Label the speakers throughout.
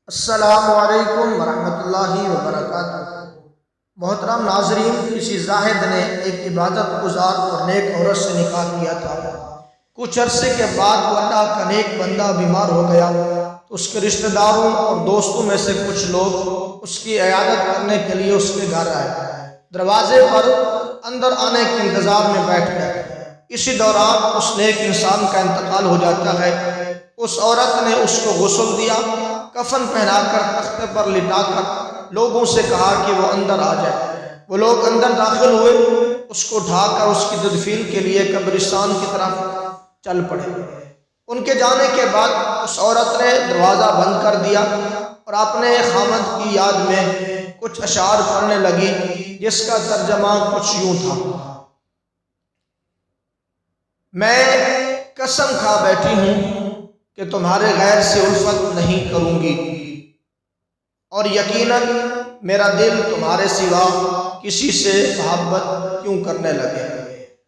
Speaker 1: السلام علیکم ورحمۃ اللہ وبرکاتہ۔ محترم ناظرین، کسی زاہد نے ایک عبادت گزار اور نیک عورت سے نکاح کیا تھا۔ کچھ عرصے کے بعد وہ اللہ کا نیک بندہ بیمار ہو گیا تو اس کے رشتہ داروں اور دوستوں میں سے کچھ لوگ اس کی عیادت کرنے کے لیے اس کے گھر آئے۔ دروازے پر اندر آنے کے انتظار میں بیٹھ گئے۔ اسی دوران اس نیک انسان کا انتقال ہو جاتا ہے۔ اس عورت نے اس کو غسل دیا، کفن پہنا کر تختے پر لٹا کر لوگوں سے کہا کہ وہ اندر آ جائے۔ وہ لوگ اندر داخل ہوئے، اس کو ڈھا کر اس کی تدفین کے لیے قبرستان کی طرف چل پڑے۔ ان کے جانے کے بعد اس عورت نے دروازہ بند کر دیا اور اپنے خامد کی یاد میں کچھ اشعار پڑھنے لگی، جس کا ترجمہ کچھ یوں تھا: میں قسم کھا بیٹھی ہوں کہ تمہارے غیر سے الفت نہیں کروں گی، اور یقیناً میرا دل تمہارے سوا کسی سے محبت کیوں کرنے لگے۔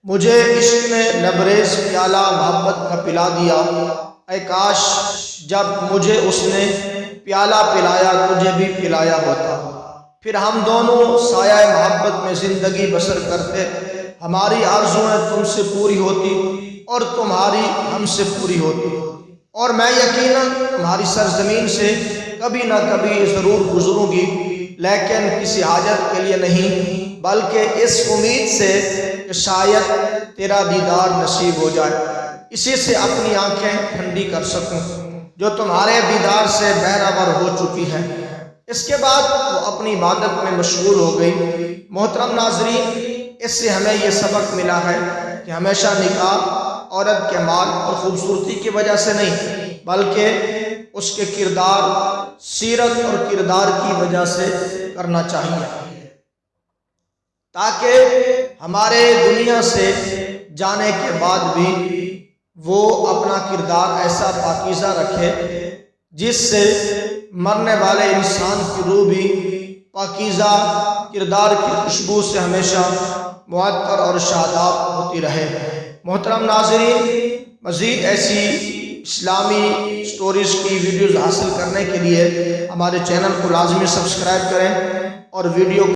Speaker 1: مجھے عشق نے لبریز پیالہ محبت کا پلا دیا، اے کاش جب مجھے اس نے پیالہ پلایا تجھے بھی پلایا ہوتا، پھر ہم دونوں سایہ محبت میں زندگی بسر کرتے، ہماری آرزویں تم سے پوری ہوتی اور تمہاری ہم سے پوری ہوتی، اور میں یقیناً تمہاری سرزمین سے کبھی نہ کبھی ضرور گزروں گی، لیکن کسی حاجت کے لیے نہیں، بلکہ اس امید سے کہ شاید تیرا دیدار نصیب ہو جائے، اسی سے اپنی آنکھیں ٹھنڈی کر سکوں جو تمہارے دیدار سے بہرور ہو چکی ہے۔ اس کے بعد وہ اپنی عبادت میں مشغول ہو گئی۔ محترم ناظرین، اس سے ہمیں یہ سبق ملا ہے کہ ہمیشہ نکاح عورت کے مال اور خوبصورتی کی وجہ سے نہیں، بلکہ اس کے کردار، سیرت اور کردار کی وجہ سے کرنا چاہیے، تاکہ ہمارے دنیا سے جانے کے بعد بھی وہ اپنا کردار ایسا پاکیزہ رکھے جس سے مرنے والے انسان کی روح بھی پاکیزہ کردار کی خوشبو سے ہمیشہ معطر اور شاداب ہوتی رہے۔ محترم ناظرین، مزید ایسی اسلامی سٹوریز کی ویڈیوز حاصل کرنے کے لیے ہمارے چینل کو لازمی سبسکرائب کریں اور ویڈیو